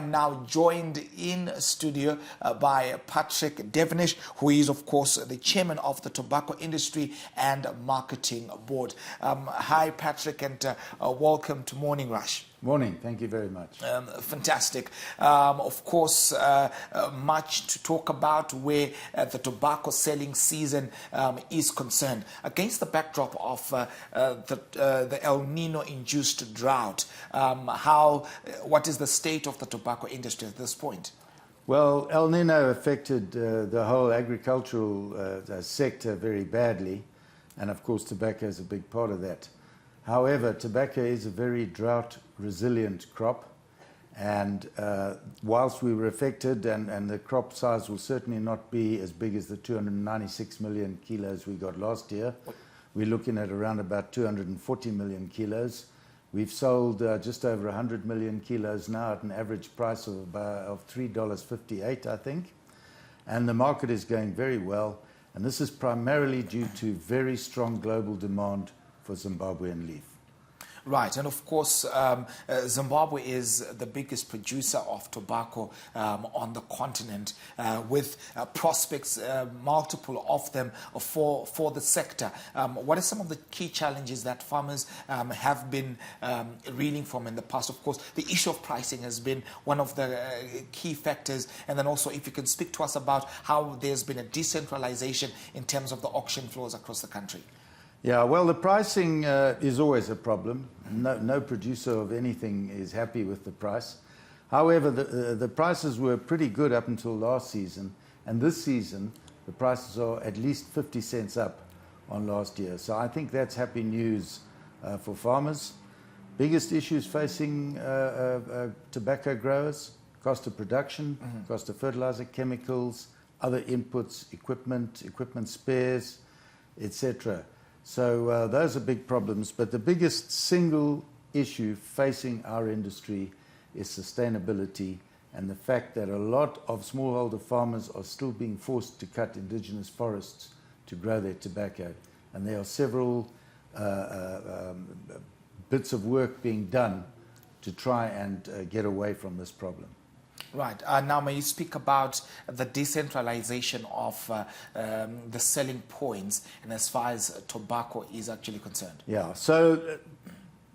am now joined in studio by Patrick Devenish, who is, of course, the chairman of the Tobacco Industry and Marketing Board. Hi, Patrick, and welcome to Morning Rush. Morning. Thank you very much. Fantastic. Of course, much to talk about where the tobacco selling season is concerned. Against the backdrop of the El Nino-induced drought, what is the state of the tobacco industry at this point? Well, El Nino affected the whole agricultural sector very badly, and of course tobacco is a big part of that. However, tobacco is a very drought-resilient crop, and whilst we were affected, and the crop size will certainly not be as big as the 296 million kilos we got last year, we're looking at around about 240 million kilos. We've sold just over 100 million kilos now at an average price of $3.58, I think, and the market is going very well, and this is primarily due to very strong global demand for Zimbabwean leaf. Right, and of course, Zimbabwe is the biggest producer of tobacco on the continent, with prospects, multiple of them, for the sector. What are some of the key challenges that farmers have been reeling from in the past? Of course, the issue of pricing has been one of the key factors, and then also if you can speak to us about how there's been a decentralization in terms of the auction floors across the country. Yeah, well, the pricing is always a problem. No producer of anything is happy with the price. However, the prices were pretty good up until last season, and this season the prices are at least 50 cents up on last year. So I think that's happy news for farmers. Biggest issues facing tobacco growers: cost of production, cost of fertilizer, chemicals, other inputs, equipment spares, etc. So those are big problems, but the biggest single issue facing our industry is sustainability, and the fact that a lot of smallholder farmers are still being forced to cut indigenous forests to grow their tobacco. And there are several bits of work being done to try and get away from this problem. Right. Now, may you speak about the decentralization of the selling points, and as far as tobacco is actually concerned? Yeah. So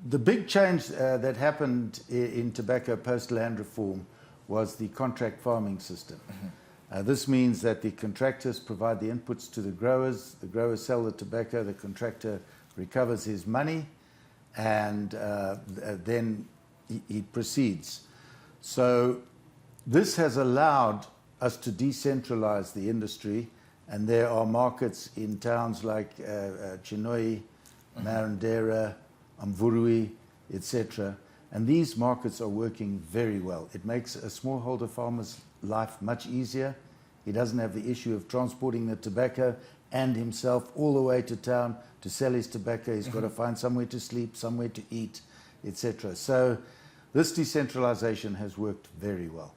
the big change that happened in tobacco post-land reform was the contract farming system. This means that the contractors provide the inputs to the growers sell the tobacco, the contractor recovers his money, and then he proceeds. So this has allowed us to decentralize the industry, and there are markets in towns like Chinhoyi, Marondera, Mvurui, etc. And these markets are working very well. It makes a smallholder farmer's life much easier. He doesn't have the issue of transporting the tobacco and himself all the way to town to sell his tobacco. He's got to find somewhere to sleep, somewhere to eat, etc. So this decentralization has worked very well.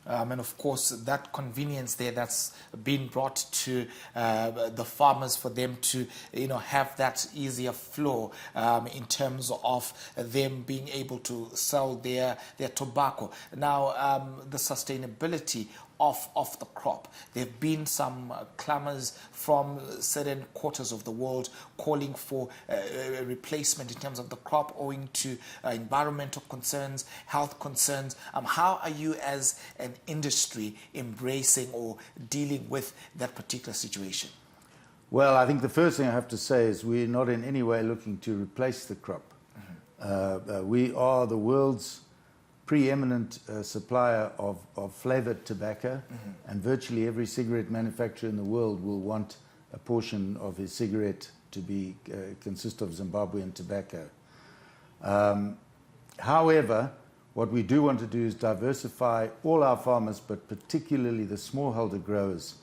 And of course, that convenience there that's been brought to the farmers for them to, have that easier flow in terms of them being able to sell their tobacco. Now, the sustainability of the crop. There have been some clamors from certain quarters of the world calling for a replacement in terms of the crop owing to environmental concerns, health concerns. How are you as an industry embracing or dealing with that particular situation? Well, I think the first thing I have to say is we're not in any way looking to replace the crop. We are the world's preeminent supplier of flavored tobacco, and virtually every cigarette manufacturer in the world will want a portion of his cigarette to consist of Zimbabwean tobacco. However, what we do want to do is diversify all our farmers, but particularly the smallholder growers,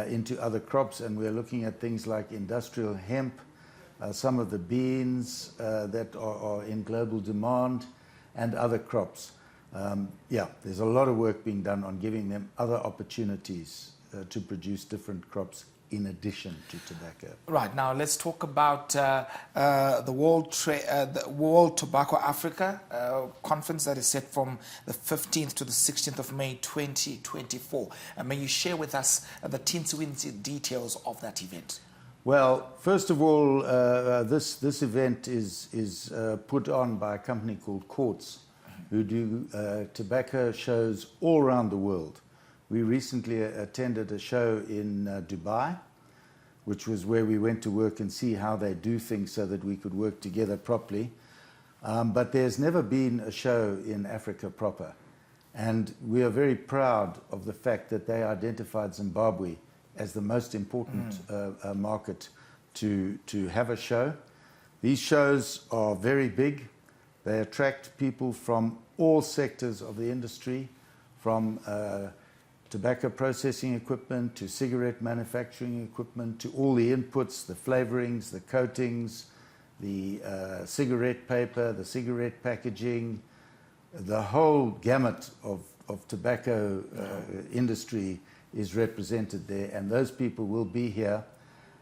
into other crops, and we're looking at things like industrial hemp, some of the beans that are in global demand, and other crops. There's a lot of work being done on giving them other opportunities to produce different crops in addition to tobacco. Right, now let's talk about the World Tobacco Africa conference that is set from the 15th to the 16th of May 2024. May you share with us the teensy-weensy details of that event? Well, first of all, this event is put on by a company called Quartz, who do tobacco shows all around the world. We recently attended a show in Dubai, which was where we went to work and see how they do things so that we could work together properly. But there's never been a show in Africa proper. And we are very proud of the fact that they identified Zimbabwe as the most important market to have a show. These shows are very big. They attract people from all sectors of the industry, from tobacco processing equipment to cigarette manufacturing equipment to all the inputs, the flavorings, the coatings, the cigarette paper, the cigarette packaging, the whole gamut of tobacco industry is represented there, and those people will be here.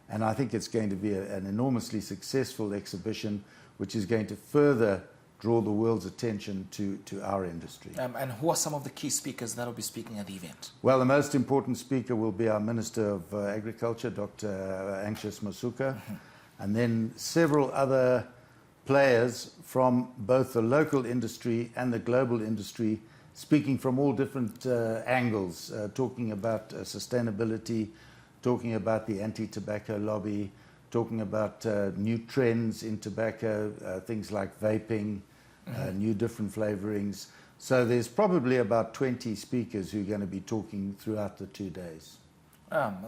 And I think it's going to be an enormously successful exhibition, which is going to further draw the world's attention to our industry. And who are some of the key speakers that will be speaking at the event? Well, the most important speaker will be our Minister of Agriculture, Dr. Anxious Masuka, and then several other players from both the local industry and the global industry, speaking from all different angles, talking about sustainability, talking about the anti-tobacco lobby, talking about new trends in tobacco, things like vaping, new different flavorings. So there's probably about 20 speakers who are going to be talking throughout the 2 days.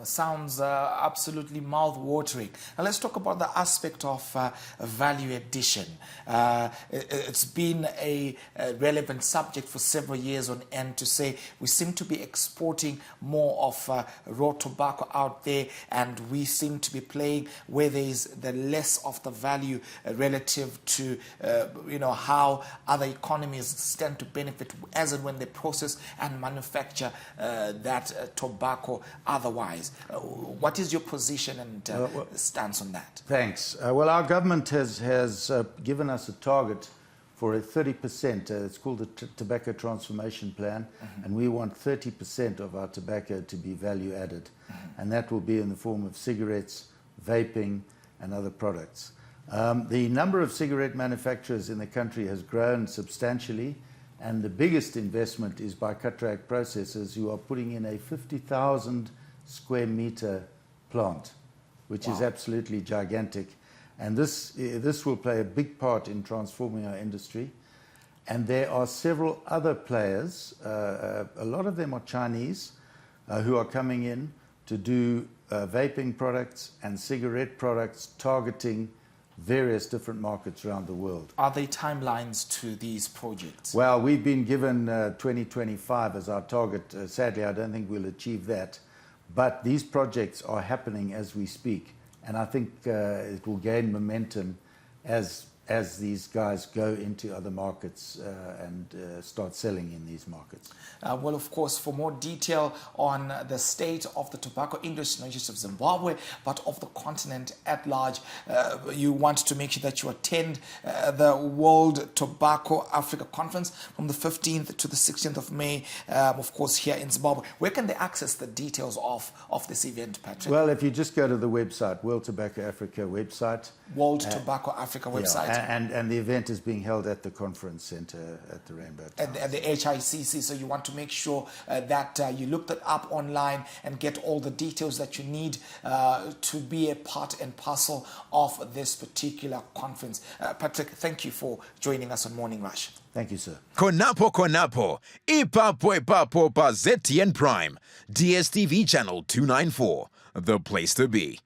Sounds absolutely mouth-watering. Now let's talk about the aspect of value addition. It's been a relevant subject for several years on end to say we seem to be exporting more of raw tobacco out there, and we seem to be playing where there is the less of the value relative to how other economies stand to benefit as and when they process and manufacture that tobacco otherwise. What is your position and stance on that? Thanks. Well, our government has given us a target for a 30%. It's called the Tobacco Transformation Plan, and we want 30% of our tobacco to be value added. And that will be in the form of cigarettes, vaping, and other products. The number of cigarette manufacturers in the country has grown substantially, and the biggest investment is by cut-rate processors who are putting in a 50,000 square meter plant, which is absolutely gigantic. And this will play a big part in transforming our industry. And there are several other players, a lot of them are Chinese, who are coming in to do vaping products and cigarette products targeting various different markets around the world. Are there timelines to these projects? Well, we've been given 2025 as our target. Sadly, I don't think we'll achieve that. But these projects are happening as we speak, and I think it will gain momentum as these guys go into other markets and start selling in these markets. Well, of course, for more detail on the state of the tobacco industry, not just of Zimbabwe, but of the continent at large, you want to make sure that you attend the World Tobacco Africa Conference from the 15th to the 16th of May, of course, here in Zimbabwe. Where can they access the details of this event, Patrick? Well, if you just go to the website, World Tobacco Africa website. World Tobacco Africa website. Yeah, and the event is being held at the conference center at the Rainbow Tower. At the HICC, so you want to make sure that you look that up online and get all the details that you need to be a part and parcel of this particular conference. Patrick, thank you for joining us on Morning Rush. Thank you, sir. Konapo, ipapo pa ZTN Prime, DSTV channel 294, the place to be.